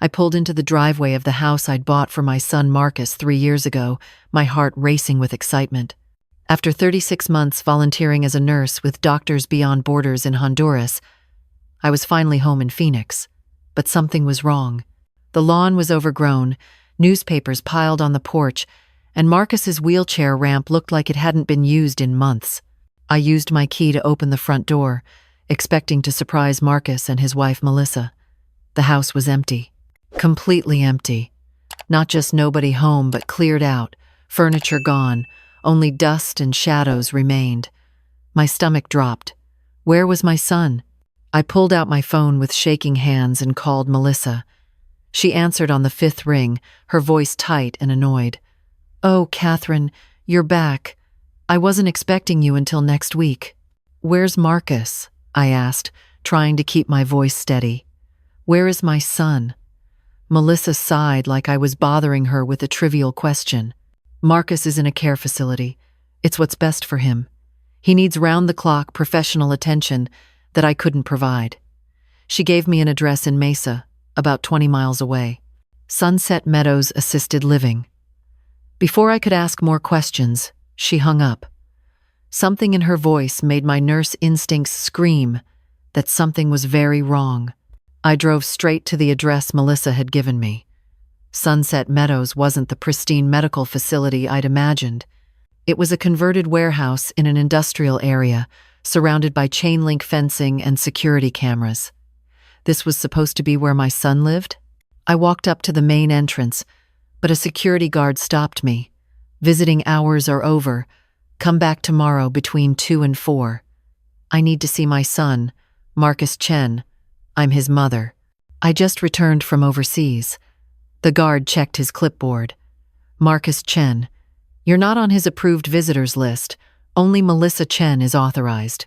I pulled into the driveway of the house I'd bought for my son Marcus 3 years ago, my heart racing with excitement. After 36 months volunteering as a nurse with Doctors Beyond Borders in Honduras, I was finally home in Phoenix. But something was wrong. The lawn was overgrown, newspapers piled on the porch, and Marcus's wheelchair ramp looked like it hadn't been used in months. I used my key to open the front door, expecting to surprise Marcus and his wife Melissa. The house was empty. Completely empty. Not just nobody home, but cleared out, furniture gone, only dust and shadows remained. My stomach dropped. Where was my son? I pulled out my phone with shaking hands and called Melissa. She answered on the 5th ring, her voice tight and annoyed. "Oh, Catherine, you're back. I wasn't expecting you until next week." "Where's Marcus?" I asked, trying to keep my voice steady. "Where is my son?" Melissa sighed like I was bothering her with a trivial question. "Marcus is in a care facility. It's what's best for him. He needs round-the-clock professional attention that I couldn't provide." She gave me an address in Mesa, about 20 miles away. Sunset Meadows Assisted Living. Before I could ask more questions, she hung up. Something in her voice made my nurse instincts scream that something was very wrong. I drove straight to the address Melissa had given me. Sunset Meadows wasn't the pristine medical facility I'd imagined. It was a converted warehouse in an industrial area, surrounded by chain-link fencing and security cameras. This was supposed to be where my son lived? I walked up to the main entrance, but a security guard stopped me. "Visiting hours are over. Come back tomorrow between 2 and 4. I need to see my son, Marcus Chen. I'm his mother. I just returned from overseas." The guard checked his clipboard. "Marcus Chen. You're not on his approved visitors list. Only Melissa Chen is authorized."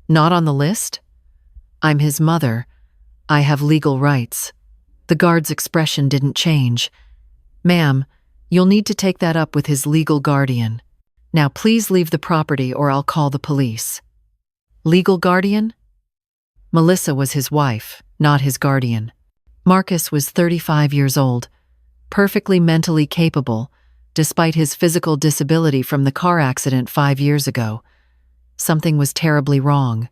"Not on the list?" "I'm his mother. I have legal rights." The guard's expression didn't change. "Ma'am, you'll need to take that up with his legal guardian. Now please leave the property or I'll call the police." Legal guardian? Melissa was his wife, not his guardian. Marcus was 35 years old, perfectly mentally capable, despite his physical disability from the car accident 5 years ago. Something was terribly wrong.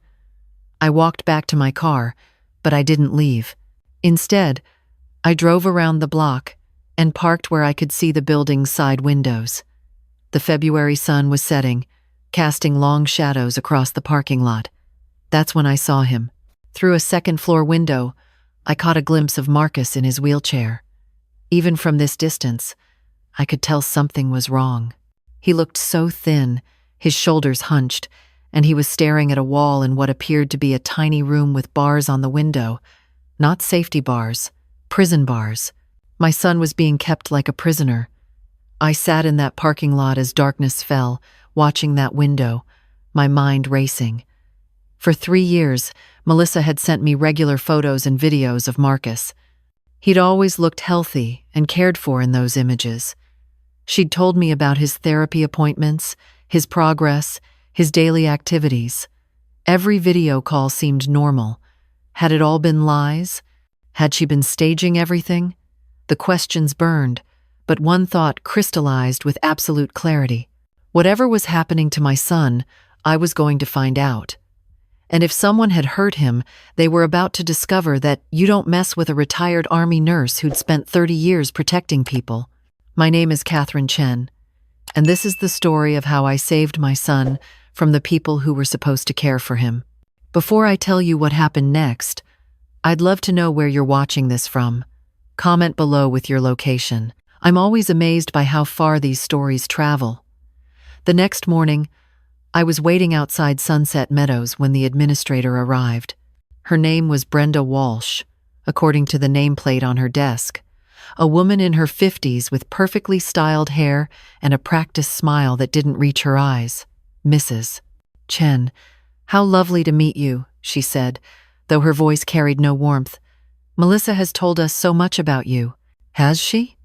I walked back to my car, but I didn't leave. Instead, I drove around the block and parked where I could see the building's side windows. The February sun was setting, casting long shadows across the parking lot. That's when I saw him. Through a second-floor window, I caught a glimpse of Marcus in his wheelchair. Even from this distance, I could tell something was wrong. He looked so thin, his shoulders hunched, and he was staring at a wall in what appeared to be a tiny room with bars on the window. Not safety bars, prison bars. My son was being kept like a prisoner. I sat in that parking lot as darkness fell, watching that window, my mind racing. For 3 years, Melissa had sent me regular photos and videos of Marcus. He'd always looked healthy and cared for in those images. She'd told me about his therapy appointments, his progress, his daily activities. Every video call seemed normal. Had it all been lies? Had she been staging everything? The questions burned, but one thought crystallized with absolute clarity. Whatever was happening to my son, I was going to find out. And if someone had hurt him, they were about to discover that you don't mess with a retired Army nurse who'd spent 30 years protecting people. My name is Catherine Chen, and this is the story of how I saved my son from the people who were supposed to care for him. Before I tell you what happened next, I'd love to know where you're watching this from. Comment below with your location. I'm always amazed by how far these stories travel. The next morning, I was waiting outside Sunset Meadows when the administrator arrived. Her name was Brenda Walsh, according to the nameplate on her desk. A woman in her 50s with perfectly styled hair and a practiced smile that didn't reach her eyes. "Mrs. Chen, how lovely to meet you," she said, though her voice carried no warmth. "Melissa has told us so much about you." "Has she?"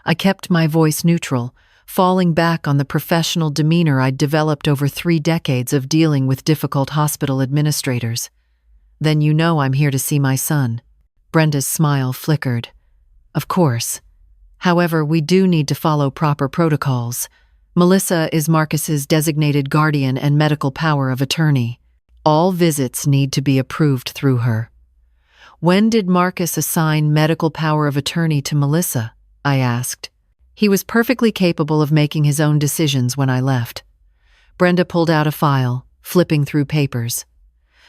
I kept my voice neutral, falling back on the professional demeanor I'd developed over 3 decades of dealing with difficult hospital administrators. "Then you know I'm here to see my son." Brenda's smile flickered. Of course. However, we do need to follow proper protocols. Melissa is Marcus's designated guardian and medical power of attorney. All visits need to be approved through her. When did Marcus assign medical power of attorney to Melissa? I asked. He was perfectly capable of making his own decisions when I left. Brenda pulled out a file, flipping through papers.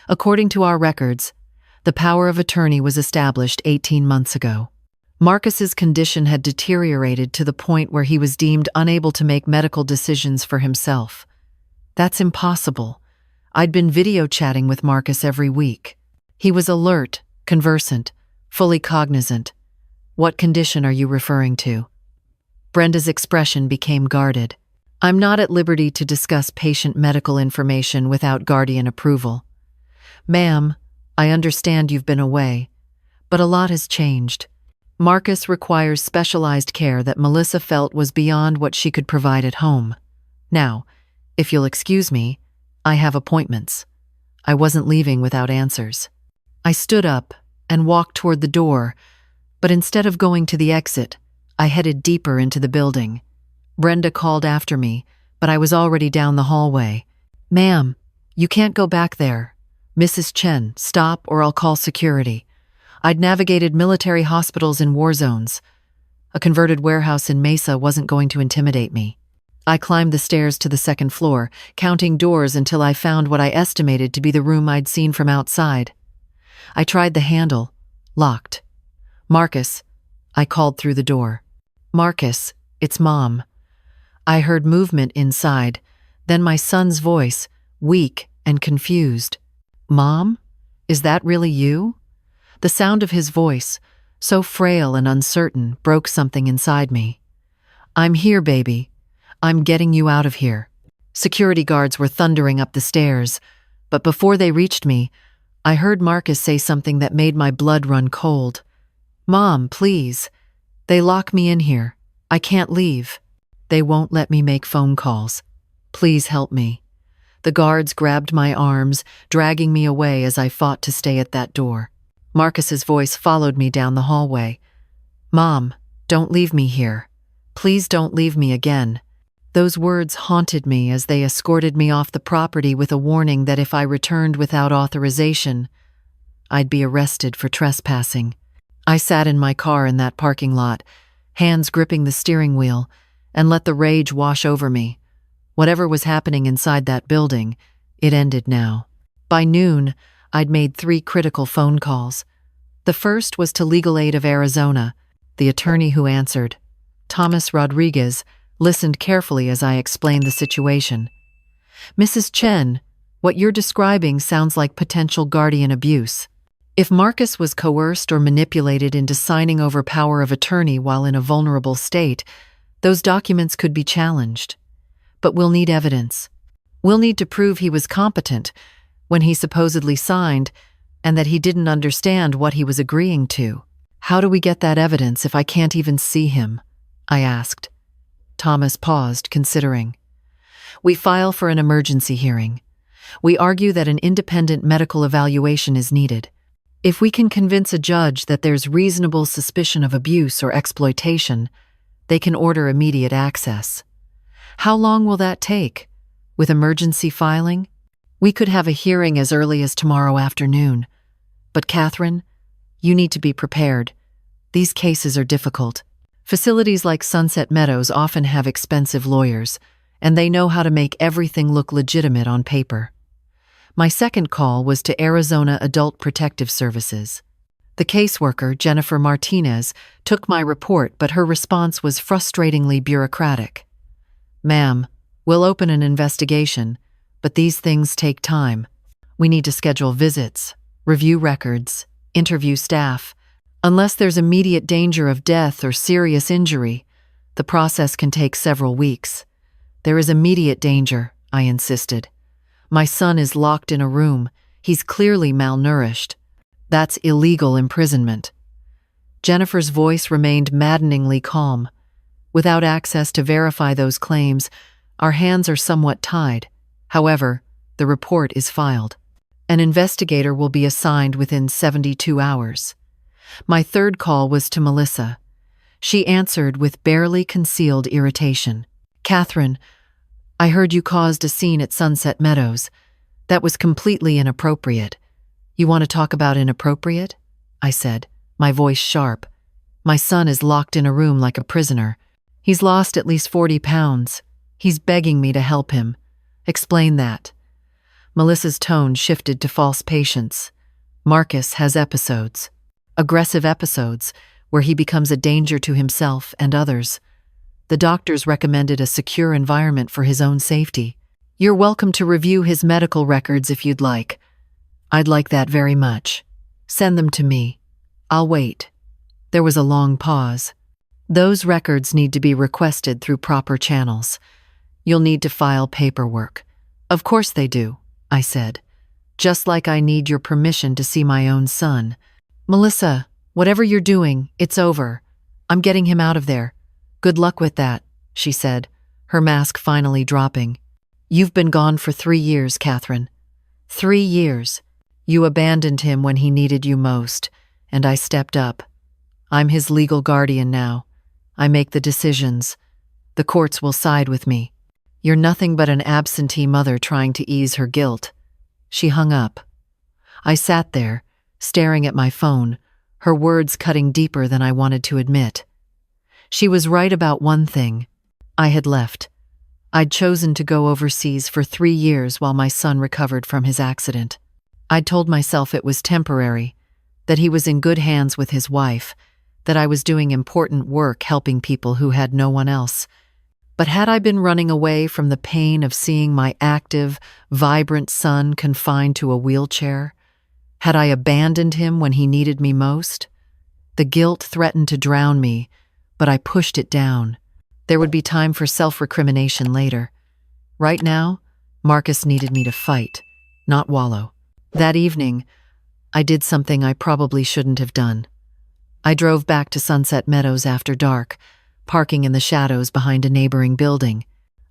According to our records, the power of attorney was established 18 months ago. Marcus's condition had deteriorated to the point where he was deemed unable to make medical decisions for himself. That's impossible. I'd been video chatting with Marcus every week. He was alert, conversant, fully cognizant. What condition are you referring to? Brenda's expression became guarded. I'm not at liberty to discuss patient medical information without guardian approval. Ma'am, I understand you've been away, but a lot has changed. Marcus requires specialized care that Melissa felt was beyond what she could provide at home. Now, if you'll excuse me, I have appointments. I wasn't leaving without answers. I stood up and walked toward the door, but instead of going to the exit, I headed deeper into the building. Brenda called after me, but I was already down the hallway. Ma'am, you can't go back there. Mrs. Chen, stop or I'll call security. I'd navigated military hospitals in war zones. A converted warehouse in Mesa wasn't going to intimidate me. I climbed the stairs to the second floor, counting doors until I found what I estimated to be the room I'd seen from outside. I tried the handle. Locked. Marcus, I called through the door. Marcus, it's Mom. I heard movement inside, then my son's voice, weak and confused. Mom? Is that really you? The sound of his voice, so frail and uncertain, broke something inside me. I'm here, baby. I'm getting you out of here. Security guards were thundering up the stairs, but before they reached me, I heard Marcus say something that made my blood run cold. Mom, please. They lock me in here. I can't leave. They won't let me make phone calls. Please help me. The guards grabbed my arms, dragging me away as I fought to stay at that door. Marcus's voice followed me down the hallway. Mom, don't leave me here. Please don't leave me again. Those words haunted me as they escorted me off the property with a warning that if I returned without authorization, I'd be arrested for trespassing. I sat in my car in that parking lot, hands gripping the steering wheel, and let the rage wash over me. Whatever was happening inside that building, it ended now. By noon, I'd made 3 critical phone calls. The first was to Legal Aid of Arizona. The attorney who answered, Thomas Rodriguez, listened carefully as I explained the situation. Mrs. Chen, what you're describing sounds like potential guardian abuse. If Marcus was coerced or manipulated into signing over power of attorney while in a vulnerable state, those documents could be challenged. But we'll need evidence. We'll need to prove he was competent when he supposedly signed, and that he didn't understand what he was agreeing to. How do we get that evidence if I can't even see him? I asked. Thomas paused, considering. We file for an emergency hearing. We argue that an independent medical evaluation is needed. If we can convince a judge that there's reasonable suspicion of abuse or exploitation, they can order immediate access. How long will that take? With emergency filing? We could have a hearing as early as tomorrow afternoon. But Catherine, you need to be prepared. These cases are difficult. Facilities like Sunset Meadows often have expensive lawyers, and they know how to make everything look legitimate on paper. My second call was to Arizona Adult Protective Services. The caseworker, Jennifer Martinez, took my report, but her response was frustratingly bureaucratic. Ma'am, we'll open an investigation, but these things take time. We need to schedule visits, review records, interview staff. Unless there's immediate danger of death or serious injury, the process can take several weeks. There is immediate danger, I insisted. My son is locked in a room. He's clearly malnourished. That's illegal imprisonment. Jennifer's voice remained maddeningly calm. Without access to verify those claims, our hands are somewhat tied. However, the report is filed. An investigator will be assigned within 72 hours. My third call was to Melissa. She answered with barely concealed irritation. "Catherine, I heard you caused a scene at Sunset Meadows. That was completely inappropriate." "You want to talk about inappropriate?" I said, my voice sharp. "My son is locked in a room like a prisoner. He's lost at least 40 pounds. He's begging me to help him. Explain that." Melissa's tone shifted to false patience. "Marcus has episodes. Aggressive episodes, where he becomes a danger to himself and others. The doctors recommended a secure environment for his own safety. You're welcome to review his medical records if you'd like." "I'd like that very much. Send them to me. I'll wait." There was a long pause. "Those records need to be requested through proper channels. You'll need to file paperwork." "Of course they do," I said. "Just like I need your permission to see my own son." "Melissa, whatever you're doing, it's over. I'm getting him out of there. Good luck with that," she said, her mask finally dropping. "You've been gone for 3 years, Catherine. 3 years. You abandoned him when he needed you most, and I stepped up. I'm his legal guardian now. I make the decisions. The courts will side with me. You're nothing but an absentee mother trying to ease her guilt." She hung up. I sat there, staring at my phone, her words cutting deeper than I wanted to admit. She was right about one thing. I had left. I'd chosen to go overseas for 3 years while my son recovered from his accident. I'd told myself it was temporary, that he was in good hands with his wife, that I was doing important work helping people who had no one else. But had I been running away from the pain of seeing my active, vibrant son confined to a wheelchair? Had I abandoned him when he needed me most? The guilt threatened to drown me, but I pushed it down. There would be time for self-recrimination later. Right now, Marcus needed me to fight, not wallow. That evening, I did something I probably shouldn't have done. I drove back to Sunset Meadows after dark, parking in the shadows behind a neighboring building.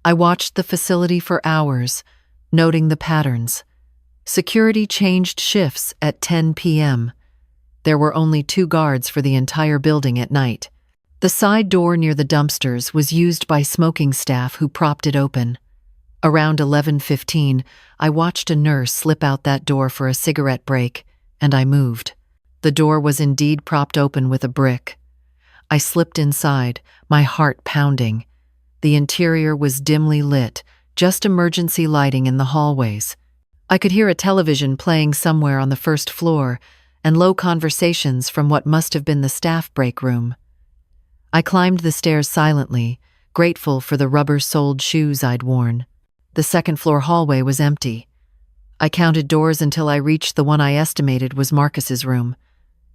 I watched the facility for hours, noting the patterns. Security changed shifts at 10 p.m. There were only 2 guards for the entire building at night. The side door near the dumpsters was used by smoking staff who propped it open. Around 11:15, I watched a nurse slip out that door for a cigarette break, and I moved. The door was indeed propped open with a brick. I slipped inside, my heart pounding. The interior was dimly lit, just emergency lighting in the hallways. I could hear a television playing somewhere on the first floor, and low conversations from what must have been the staff break room. I climbed the stairs silently, grateful for the rubber-soled shoes I'd worn. The second-floor hallway was empty. I counted doors until I reached the one I estimated was Marcus's room.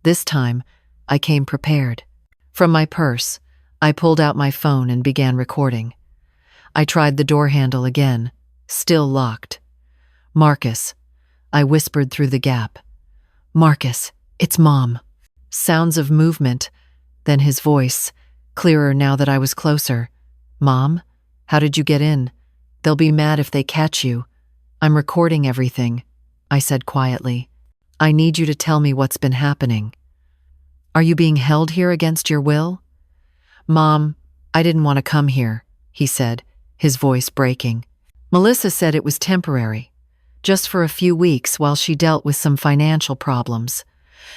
This time, I came prepared. From my purse, I pulled out my phone and began recording. I tried the door handle again, still locked. "Marcus," I whispered through the gap. "Marcus, it's Mom." Sounds of movement, then his voice, clearer now that I was closer. "Mom, how did you get in? They'll be mad if they catch you." "I'm recording everything," I said quietly. "I need you to tell me what's been happening." "Are you being held here against your will?" "Mom, I didn't want to come here," he said, his voice breaking. "Melissa said it was temporary, just for a few weeks while she dealt with some financial problems.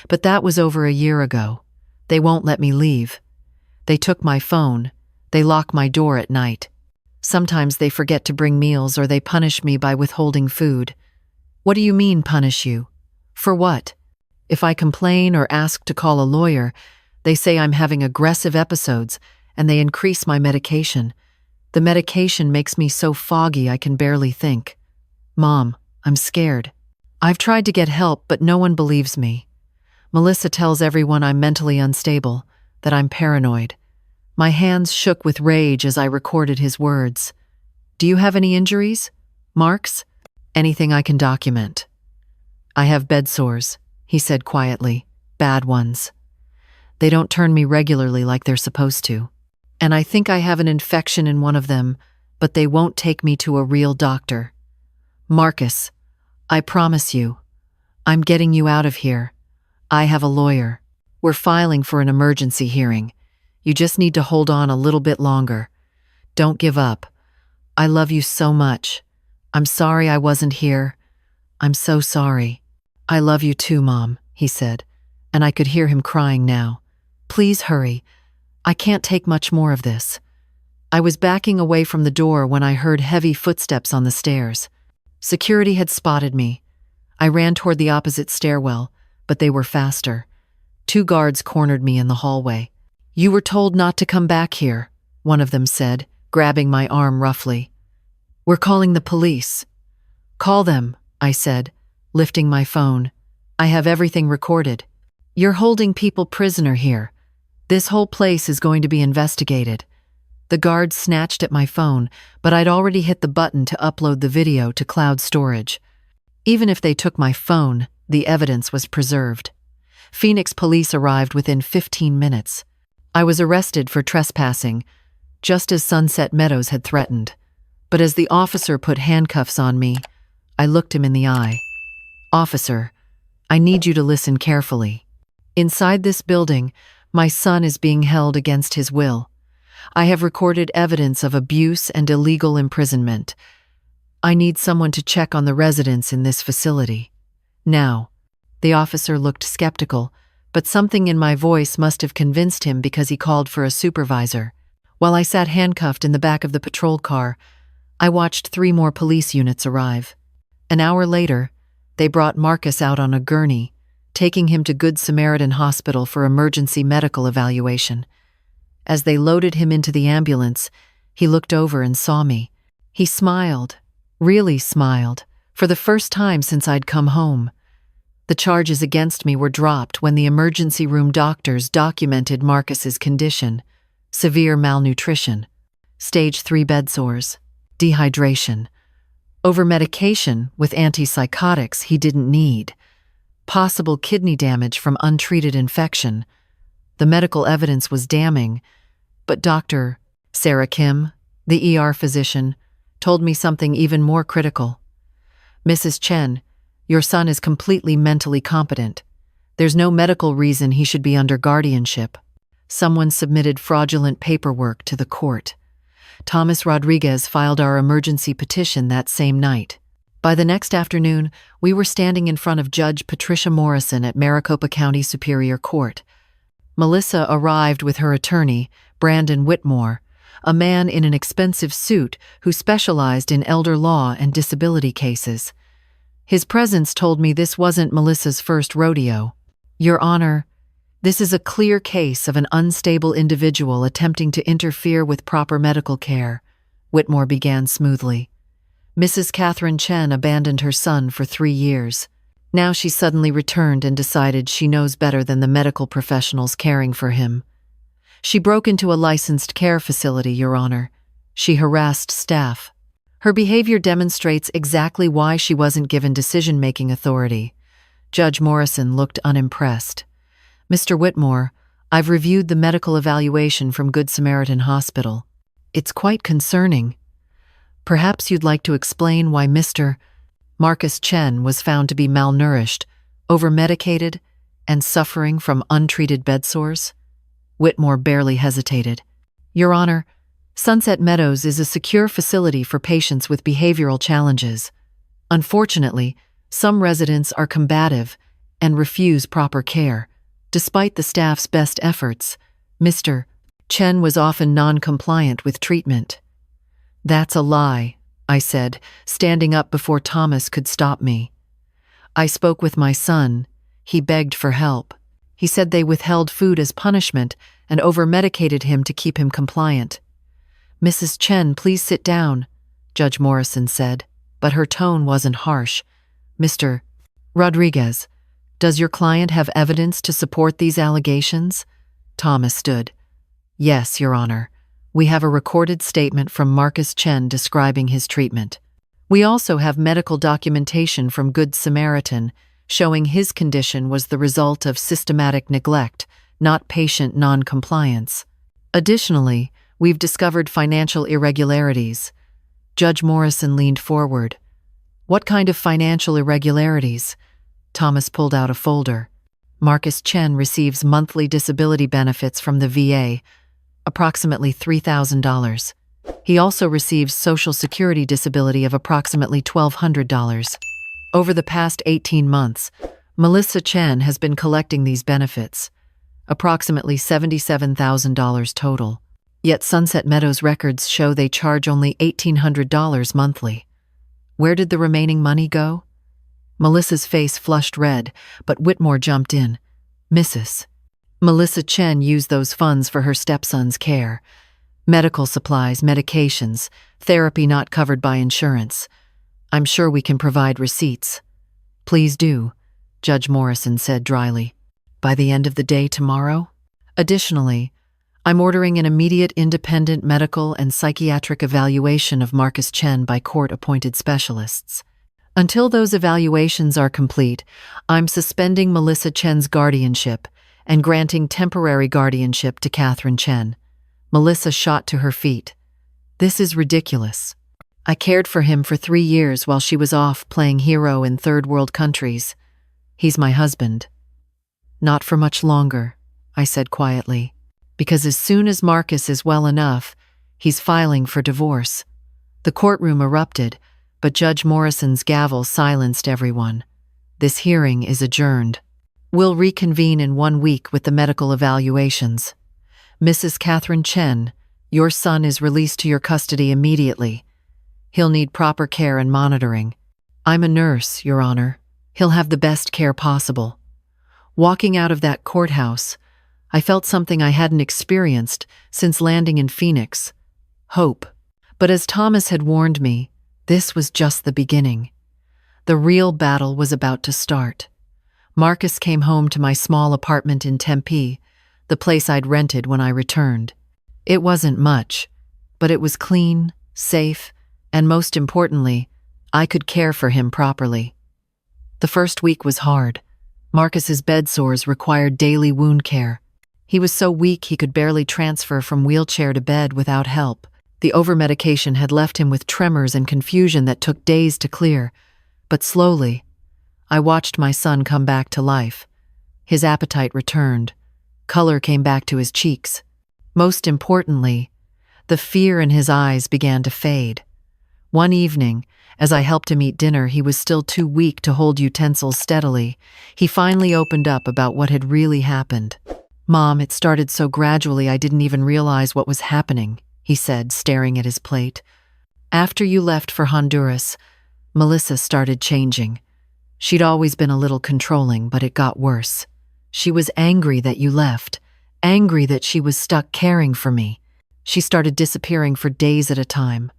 But that was over a year ago. They won't let me leave. They took my phone. They lock my door at night. Sometimes they forget to bring meals or they punish me by withholding food." "What do you mean, punish you? For what?" "If I complain or ask to call a lawyer, they say I'm having aggressive episodes and they increase my medication. The medication makes me so foggy I can barely think. Mom, I'm scared. I've tried to get help, but no one believes me. Melissa tells everyone I'm mentally unstable, that I'm paranoid." My hands shook with rage as I recorded his words. "Do you have any injuries? Marks? Anything I can document?" "I have bed sores," he said quietly. "Bad ones. They don't turn me regularly like they're supposed to. And I think I have an infection in one of them, but they won't take me to a real doctor. Marcus, I promise you, I'm getting you out of here. I have a lawyer. We're filing for an emergency hearing. You just need to hold on a little bit longer. Don't give up. I love you so much. I'm sorry I wasn't here. I'm so sorry. I love you too, Mom, he said, and I could hear him crying now. Please hurry. I can't take much more of this. I was backing away from the door when I heard heavy footsteps on the stairs. Security had spotted me. I ran toward the opposite stairwell, but they were faster. 2 guards cornered me in the hallway. You were told not to come back here, one of them said, grabbing my arm roughly. We're calling the police. Call them, I said, lifting my phone. I have everything recorded. You're holding people prisoner here. This whole place is going to be investigated. The guards snatched at my phone, but I'd already hit the button to upload the video to cloud storage. Even if they took my phone, the evidence was preserved. Phoenix police arrived within 15 minutes. I was arrested for trespassing, just as Sunset Meadows had threatened. But as the officer put handcuffs on me, I looked him in the eye. Officer, I need you to listen carefully. Inside this building, my son is being held against his will. I have recorded evidence of abuse and illegal imprisonment. I need someone to check on the residents in this facility. Now, the officer looked skeptical, but something in my voice must have convinced him because he called for a supervisor. While I sat handcuffed in the back of the patrol car, I watched 3 more police units arrive. An hour later, they brought Marcus out on a gurney, taking him to Good Samaritan Hospital for emergency medical evaluation. As they loaded him into the ambulance, he looked over and saw me. He smiled, really smiled, for the first time since I'd come home. The charges against me were dropped when the emergency room doctors documented Marcus's condition: severe malnutrition, stage 3 bed sores, dehydration, overmedication with antipsychotics he didn't need, possible kidney damage from untreated infection. The medical evidence was damning, but Dr. Sarah Kim, the ER physician, told me something even more critical. Mrs. Chen, your son is completely mentally competent. There's no medical reason he should be under guardianship. Someone submitted fraudulent paperwork to the court. Thomas Rodriguez filed our emergency petition that same night. By the next afternoon, we were standing in front of Judge Patricia Morrison at Maricopa County Superior Court. Melissa arrived with her attorney, Brandon Whitmore, a man in an expensive suit who specialized in elder law and disability cases. His presence told me this wasn't Melissa's first rodeo. Your Honor, this is a clear case of an unstable individual attempting to interfere with proper medical care, Whitmore began smoothly. Mrs. Catherine Chen abandoned her son for 3 years. Now she suddenly returned and decided she knows better than the medical professionals caring for him. She broke into a licensed care facility, Your Honor. She harassed staff. Her behavior demonstrates exactly why she wasn't given decision-making authority. Judge Morrison looked unimpressed. Mr. Whitmore, I've reviewed the medical evaluation from Good Samaritan Hospital. It's quite concerning. Perhaps you'd like to explain why Mr. Marcus Chen was found to be malnourished, overmedicated, and suffering from untreated bed sores? Whitmore barely hesitated. Your Honor, Sunset Meadows is a secure facility for patients with behavioral challenges. Unfortunately, some residents are combative and refuse proper care. Despite the staff's best efforts, Mr. Chen was often non-compliant with treatment. That's a lie, I said, standing up before Thomas could stop me. I spoke with my son. He begged for help. He said they withheld food as punishment and overmedicated him to keep him compliant. Mrs. Chen, please sit down, Judge Morrison said, but her tone wasn't harsh. Mr. Rodriguez, does your client have evidence to support these allegations? Thomas stood. Yes, Your Honor. We have a recorded statement from Marcus Chen describing his treatment. We also have medical documentation from Good Samaritan showing his condition was the result of systematic neglect, not patient non-compliance. Additionally, we've discovered financial irregularities. Judge Morrison leaned forward. What kind of financial irregularities? Thomas pulled out a folder. Marcus Chen receives monthly disability benefits from the VA, approximately $3,000. He also receives Social Security disability of approximately $1,200. Over the past 18 months, Melissa Chen has been collecting these benefits, approximately $77,000 total. Yet Sunset Meadows records show they charge only $1,800 monthly. Where did the remaining money go? Melissa's face flushed red, but Whitmore jumped in. Mrs. Melissa Chen used those funds for her stepson's care. Medical supplies, medications, therapy not covered by insurance. I'm sure we can provide receipts. Please do, Judge Morrison said dryly. By the end of the day tomorrow? Additionally, I'm ordering an immediate independent medical and psychiatric evaluation of Marcus Chen by court-appointed specialists. Until those evaluations are complete, I'm suspending Melissa Chen's guardianship and granting temporary guardianship to Catherine Chen. Melissa shot to her feet. This is ridiculous. I cared for him for 3 years while she was off playing hero in third world countries. He's my husband. Not for much longer, I said quietly, because as soon as Marcus is well enough, he's filing for divorce. The courtroom erupted, but Judge Morrison's gavel silenced everyone. This hearing is adjourned. We'll reconvene in 1 week with the medical evaluations. Mrs. Catherine Chen, your son is released to your custody immediately. He'll need proper care and monitoring. I'm a nurse, Your Honor. He'll have the best care possible. Walking out of that courthouse, I felt something I hadn't experienced since landing in Phoenix. Hope. But as Thomas had warned me, this was just the beginning. The real battle was about to start. Marcus came home to my small apartment in Tempe, the place I'd rented when I returned. It wasn't much, but it was clean, safe, and most importantly, I could care for him properly. The first week was hard. Marcus's bed sores required daily wound care. He was so weak he could barely transfer from wheelchair to bed without help. The overmedication had left him with tremors and confusion that took days to clear. But slowly, I watched my son come back to life. His appetite returned. Color came back to his cheeks. Most importantly, the fear in his eyes began to fade. One evening, as I helped him eat dinner, he was still too weak to hold utensils steadily. He finally opened up about what had really happened. Mom, it started so gradually I didn't even realize what was happening, he said, staring at his plate. After you left for Honduras, Melissa started changing. She'd always been a little controlling, but it got worse. She was angry that you left, angry that she was stuck caring for me. She started disappearing for days at a time.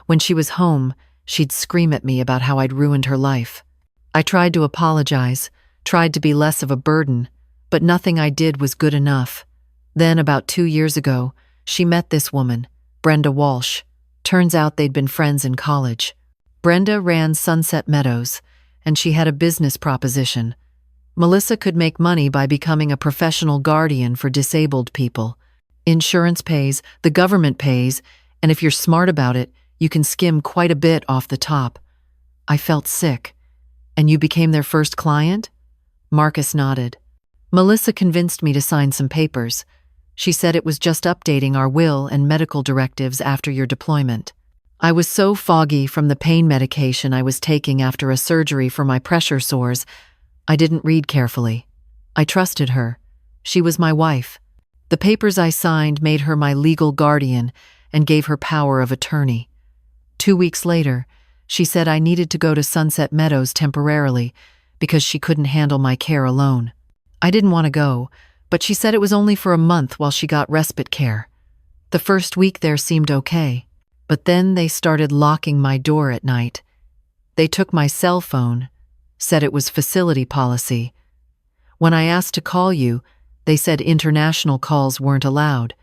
When she was home, she'd scream at me about how I'd ruined her life. I tried to apologize, tried to be less of a burden, but nothing I did was good enough. Then, about 2 years ago, she met this woman, Brenda Walsh. Turns out they'd been friends in college. Brenda ran Sunset Meadows, and she had a business proposition. Melissa could make money by becoming a professional guardian for disabled people. Insurance pays, the government pays, and if you're smart about it, you can skim quite a bit off the top. I felt sick. And you became their first client? Marcus nodded. Melissa convinced me to sign some papers. She said it was just updating our will and medical directives after your deployment. I was so foggy from the pain medication I was taking after a surgery for my pressure sores, I didn't read carefully. I trusted her. She was my wife. The papers I signed made her my legal guardian and gave her power of attorney. 2 weeks later, she said I needed to go to Sunset Meadows temporarily because she couldn't handle my care alone. I didn't want to go, but she said it was only for a month while she got respite care. The first week there seemed okay, but then they started locking my door at night. They took my cell phone, said it was facility policy. When I asked to call you, they said international calls weren't allowed.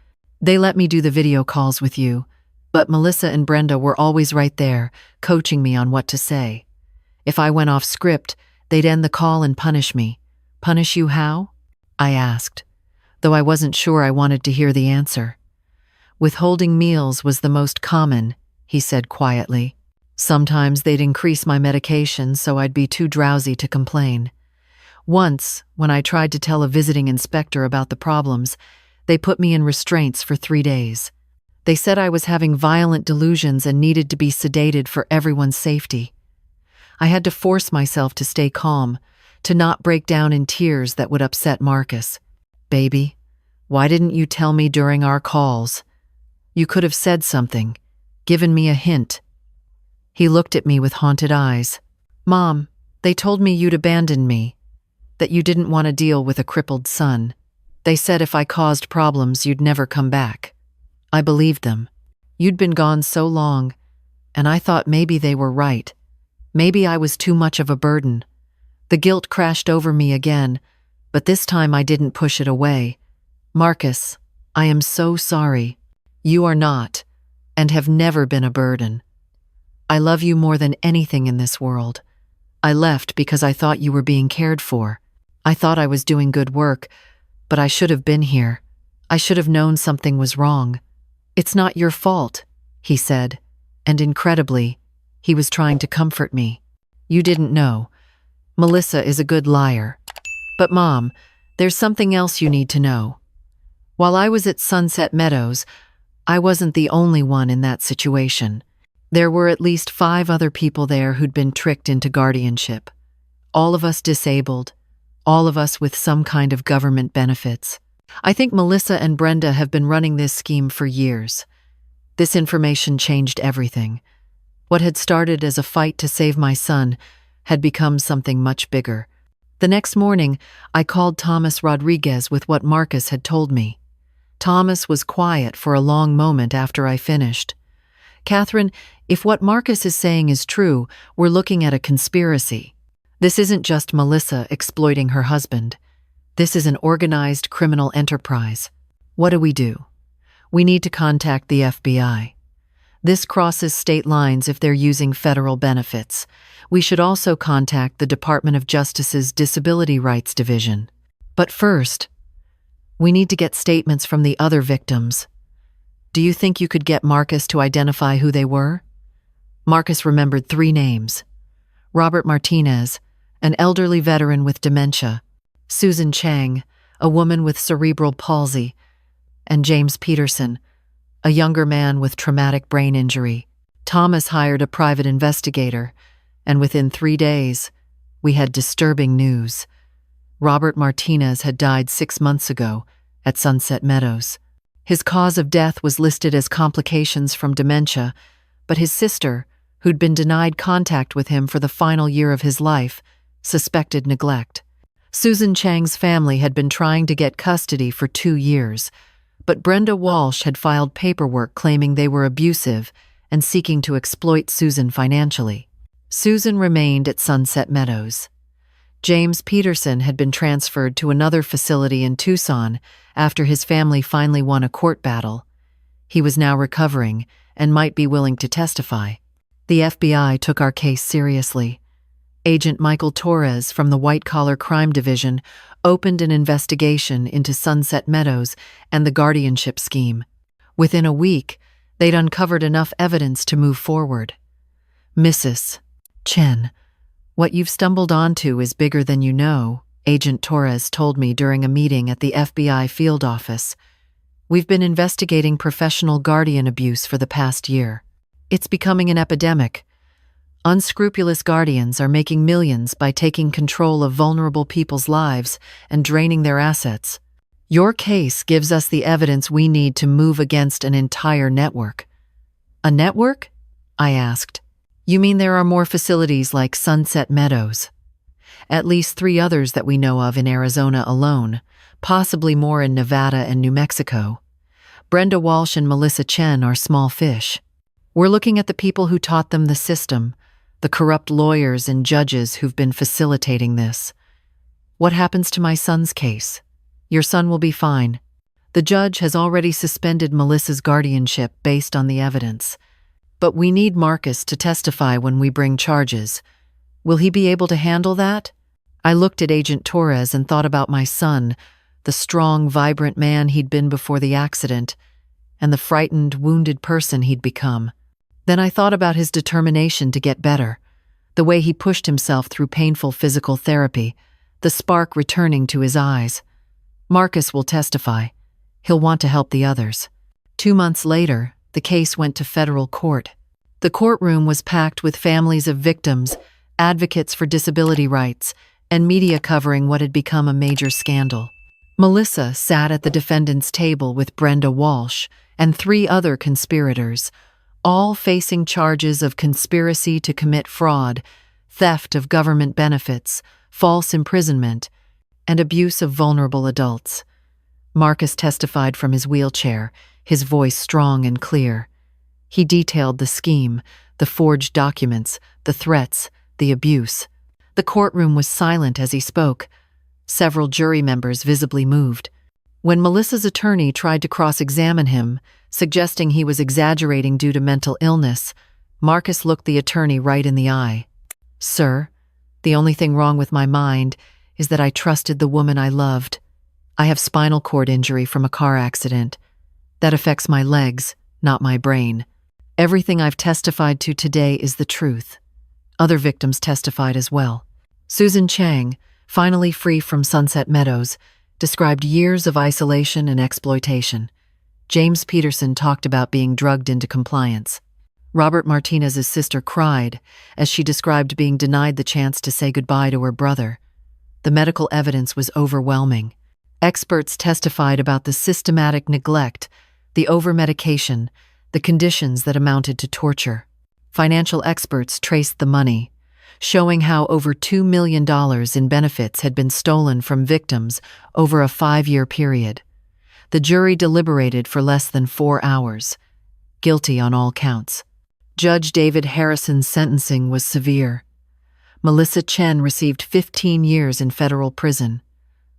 They let me do the video calls with you, but Melissa and Brenda were always right there, coaching me on what to say. If I went off script, they'd end the call and punish me. Punish you how? I asked, though I wasn't sure I wanted to hear the answer. Withholding meals was the most common, he said quietly. Sometimes they'd increase my medication so I'd be too drowsy to complain. Once, when I tried to tell a visiting inspector about the problems, They put me in restraints for 3 days. They said I was having violent delusions and needed to be sedated for everyone's safety. I had to force myself to stay calm, to not break down in tears that would upset Marcus. Baby, why didn't you tell me during our calls? You could have said something, given me a hint. He looked at me with haunted eyes. Mom, they told me you'd abandoned me, that you didn't want to deal with a crippled son. They said if I caused problems, you'd never come back. I believed them. You'd been gone so long, and I thought maybe they were right. Maybe I was too much of a burden. The guilt crashed over me again, but this time I didn't push it away. Marcus, I am so sorry. You are not, and have never been a burden. I love you more than anything in this world. I left because I thought you were being cared for. I thought I was doing good work, but I should have been here. I should have known something was wrong. It's not your fault, he said, and incredibly, he was trying to comfort me. You didn't know. Melissa is a good liar. But Mom, there's something else you need to know. While I was at Sunset Meadows, I wasn't the only one in that situation. There were at least 5 other people there who'd been tricked into guardianship. All of us disabled, all of us with some kind of government benefits. I think Melissa and Brenda have been running this scheme for years. This information changed everything. What had started as a fight to save my son had become something much bigger. The next morning, I called Thomas Rodriguez with what Marcus had told me. Thomas was quiet for a long moment after I finished. Catherine, if what Marcus is saying is true, we're looking at a conspiracy. This isn't just Melissa exploiting her husband. This is an organized criminal enterprise. What do? We need to contact the FBI. This crosses state lines if they're using federal benefits. We should also contact the Department of Justice's Disability Rights Division. But first, we need to get statements from the other victims. Do you think you could get Marcus to identify who they were? Marcus remembered 3 names. Robert Martinez, an elderly veteran with dementia, Susan Chang, a woman with cerebral palsy, and James Peterson, a younger man with traumatic brain injury. Thomas hired a private investigator, and within 3 days, we had disturbing news. Robert Martinez had died 6 months ago at Sunset Meadows. His cause of death was listed as complications from dementia, but his sister, who'd been denied contact with him for the final year of his life, suspected neglect. Susan Chang's family had been trying to get custody for 2 years, but Brenda Walsh had filed paperwork claiming they were abusive and seeking to exploit Susan financially. Susan remained at Sunset Meadows. James Peterson had been transferred to another facility in Tucson after his family finally won a court battle. He was now recovering and might be willing to testify. The FBI took our case seriously. Agent Michael Torres from the White Collar Crime Division opened an investigation into Sunset Meadows and the guardianship scheme. Within a week, they'd uncovered enough evidence to move forward. Mrs. Chen, what you've stumbled onto is bigger than you know, Agent Torres told me during a meeting at the FBI field office. We've been investigating professional guardian abuse for the past year. It's becoming an epidemic. Unscrupulous guardians are making millions by taking control of vulnerable people's lives and draining their assets. Your case gives us the evidence we need to move against an entire network. A network? I asked. You mean there are more facilities like Sunset Meadows? At least 3 others that we know of in Arizona alone, possibly more in Nevada and New Mexico. Brenda Walsh and Melissa Chen are small fish. We're looking at the people who taught them the system, the corrupt lawyers and judges who've been facilitating this. What happens to my son's case? Your son will be fine. The judge has already suspended Melissa's guardianship based on the evidence. But we need Marcus to testify when we bring charges. Will he be able to handle that? I looked at Agent Torres and thought about my son, the strong, vibrant man he'd been before the accident, and the frightened, wounded person he'd become. Then I thought about his determination to get better, the way he pushed himself through painful physical therapy, the spark returning to his eyes. Marcus will testify. He'll want to help the others. 2 months later, the case went to federal court. The courtroom was packed with families of victims, advocates for disability rights, and media covering what had become a major scandal. Melissa sat at the defendant's table with Brenda Walsh and 3 other conspirators, all facing charges of conspiracy to commit fraud, theft of government benefits, false imprisonment, and abuse of vulnerable adults. Marcus testified from his wheelchair, his voice strong and clear. He detailed the scheme, the forged documents, the threats, the abuse. The courtroom was silent as he spoke. Several jury members visibly moved. When Melissa's attorney tried to cross-examine him, suggesting he was exaggerating due to mental illness, Marcus looked the attorney right in the eye. "Sir, the only thing wrong with my mind is that I trusted the woman I loved. I have spinal cord injury from a car accident. That affects my legs, not my brain. Everything I've testified to today is the truth." Other victims testified as well. Susan Chang, finally free from Sunset Meadows, described years of isolation and exploitation. James Peterson talked about being drugged into compliance. Robert Martinez's sister cried as she described being denied the chance to say goodbye to her brother. The medical evidence was overwhelming. Experts testified about the systematic neglect, the overmedication, the conditions that amounted to torture. Financial experts traced the money, showing how over $2 million in benefits had been stolen from victims over a 5-year period. The jury deliberated for less than 4 hours, guilty on all counts. Judge David Harrison's sentencing was severe. Melissa Chen received 15 years in federal prison.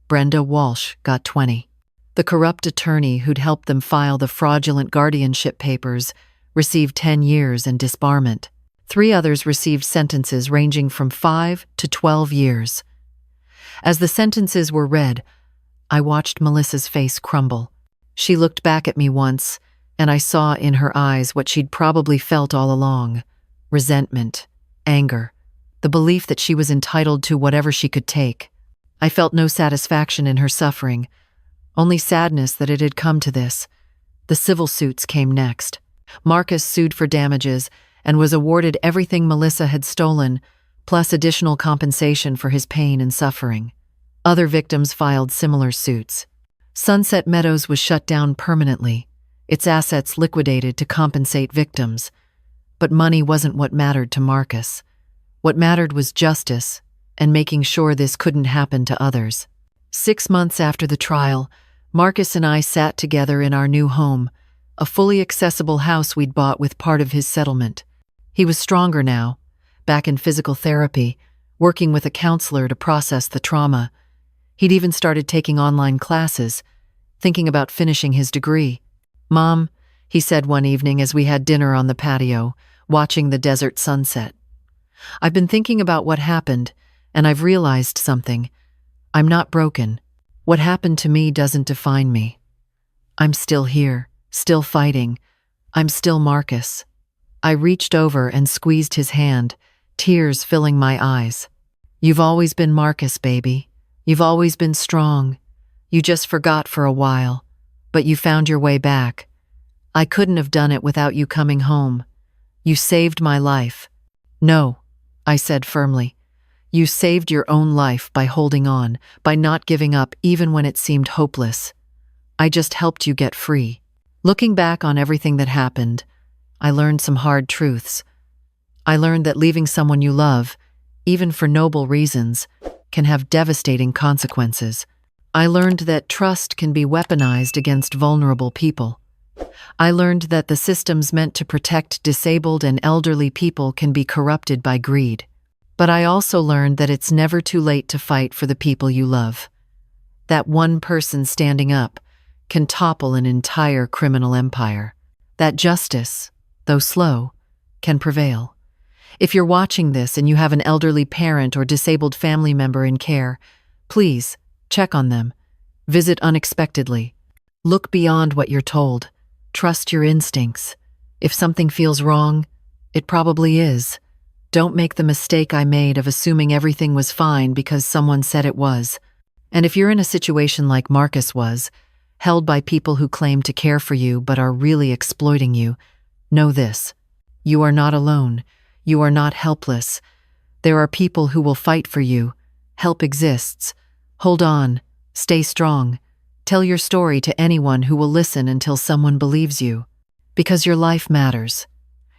Brenda Walsh got 20. The corrupt attorney who'd helped them file the fraudulent guardianship papers received 10 years and disbarment. 3 others received sentences ranging from 5 to 12 years. As the sentences were read, I watched Melissa's face crumble. She looked back at me once, and I saw in her eyes what she'd probably felt all along: resentment, anger, the belief that she was entitled to whatever she could take. I felt no satisfaction in her suffering, only sadness that it had come to this. The civil suits came next. Marcus sued for damages and was awarded everything Melissa had stolen, plus additional compensation for his pain and suffering. Other victims filed similar suits. Sunset Meadows was shut down permanently, its assets liquidated to compensate victims. But money wasn't what mattered to Marcus. What mattered was justice and making sure this couldn't happen to others. 6 months after the trial, Marcus and I sat together in our new home, a fully accessible house we'd bought with part of his settlement. He was stronger now, back in physical therapy, working with a counselor to process the trauma. He'd even started taking online classes, thinking about finishing his degree. "Mom," he said one evening as we had dinner on the patio, watching the desert sunset, "I've been thinking about what happened, and I've realized something. I'm not broken. What happened to me doesn't define me. I'm still here, still fighting. I'm still Marcus." I reached over and squeezed his hand, tears filling my eyes. "You've always been Marcus, baby. You've always been strong. You just forgot for a while, but you found your way back. I couldn't have done it without you coming home. You saved my life." "No," I said firmly. "You saved your own life by holding on, by not giving up even when it seemed hopeless. I just helped you get free." Looking back on everything that happened, I learned some hard truths. I learned that leaving someone you love, even for noble reasons, can have devastating consequences. I learned that trust can be weaponized against vulnerable people. I learned that the systems meant to protect disabled and elderly people can be corrupted by greed. But I also learned that it's never too late to fight for the people you love. That one person standing up can topple an entire criminal empire. That justice, though slow, can prevail. If you're watching this and you have an elderly parent or disabled family member in care, please check on them. Visit unexpectedly. Look beyond what you're told. Trust your instincts. If something feels wrong, it probably is. Don't make the mistake I made of assuming everything was fine because someone said it was. And if you're in a situation like Marcus was, held by people who claim to care for you but are really exploiting you, know this: you are not alone. You are not helpless. There are people who will fight for you. Help exists. Hold on. Stay strong. Tell your story to anyone who will listen until someone believes you. Because your life matters.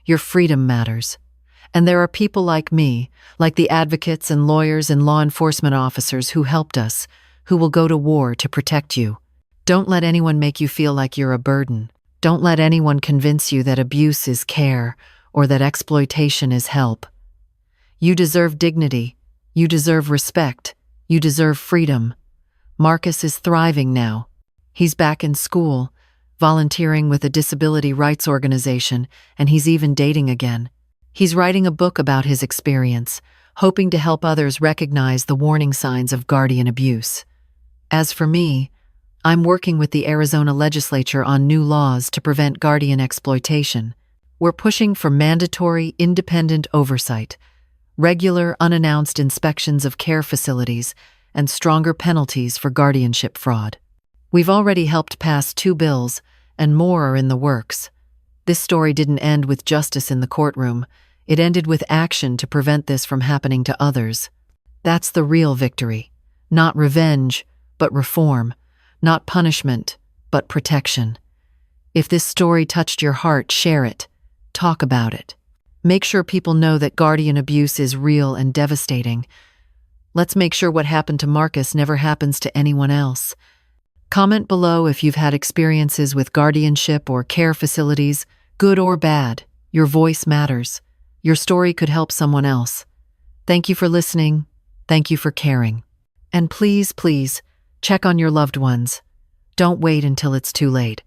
Your freedom matters. And there are people like me, like the advocates and lawyers and law enforcement officers who helped us, who will go to war to protect you. Don't let anyone make you feel like you're a burden. Don't let anyone convince you that abuse is care or that exploitation is help. You deserve dignity. You deserve respect. You deserve freedom. Marcus is thriving now. He's back in school, volunteering with a disability rights organization, and he's even dating again. He's writing a book about his experience, hoping to help others recognize the warning signs of guardian abuse. As for me, I'm working with the Arizona legislature on new laws to prevent guardian exploitation. We're pushing for mandatory, independent oversight, regular, unannounced inspections of care facilities, and stronger penalties for guardianship fraud. We've already helped pass 2 bills, and more are in the works. This story didn't end with justice in the courtroom. It ended with action to prevent this from happening to others. That's the real victory. Not revenge, but reform. Not punishment, but protection. If this story touched your heart, share it. Talk about it. Make sure people know that guardian abuse is real and devastating. Let's make sure what happened to Marcus never happens to anyone else. Comment below if you've had experiences with guardianship or care facilities, good or bad. Your voice matters. Your story could help someone else. Thank you for listening. Thank you for caring. And please, please, check on your loved ones. Don't wait until it's too late.